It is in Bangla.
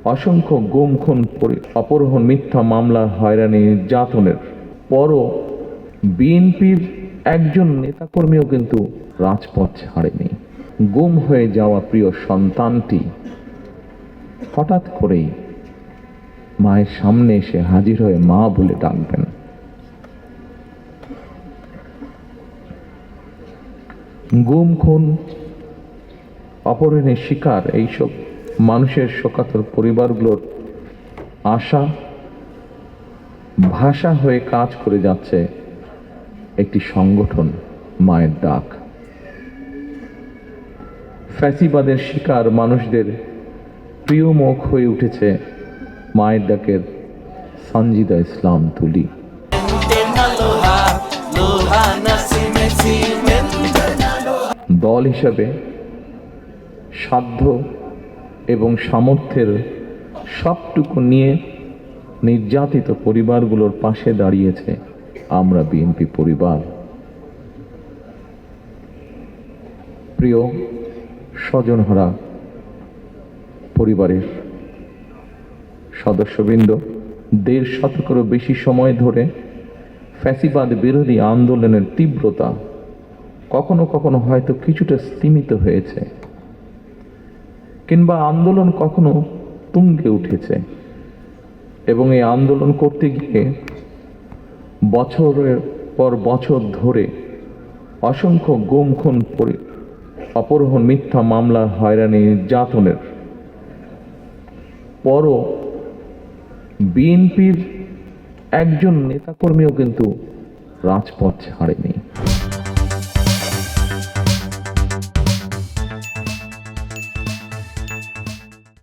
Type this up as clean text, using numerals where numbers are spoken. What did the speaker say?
অসংখ্য গুম খুন অপহরণ মিথ্যা মামলার হয়রানি নির্যাতনের পরও বিএনপির একজন নেতাকর্মীও কিন্তু রাজপথ ছাড়েনি। গুম হয়ে যাওয়া প্রিয় সন্তানটি হঠাৎ করেই মায়ের সামনে এসে হাজির হয়ে মা বলে ডাকবেন। গুম খুন অপহরণের শিকার এইসব মানুষের শোকাতুর পরিবারগুলোর আশা ভাষা হয়ে কাজ করে যাচ্ছে একটি সংগঠন, মায়ের ডাক। ফ্যাসিবাদের শিকার মানুষদের প্রিয় মুখ হয়ে উঠেছে মায়ের ডাকের সঞ্জিদা ইসলাম তুলি। দল হিসাবে সাধ্য এবং সামর্থ্যের সবটুকু নিয়ে নির্যাতিত পরিবারগুলোর পাশে দাঁড়িয়েছে আমরা বিএনপি পরিবার। প্রিয় স্বজনহারা পরিবারের সদস্যবৃন্দ, ১.৫ শতকেরও বেশি সময় ধরে ফ্যাসিবাদ বিরোধী আন্দোলনের তীব্রতা কখনো কখনো হয়তো কিছুটা স্তিমিত হয়েছে, কিংবা আন্দোলন কখনো তুঙ্গে উঠেছে, এবং এই আন্দোলন করতে গিয়ে বছরের পর বছর ধরে অসংখ্য গুম খুন অপহরণ মিথ্যা মামলার হয়রানি নির্যাতনের পরও বিএনপির একজন নেতাকর্মীও কিন্তু রাজপথ ছাড়েনি।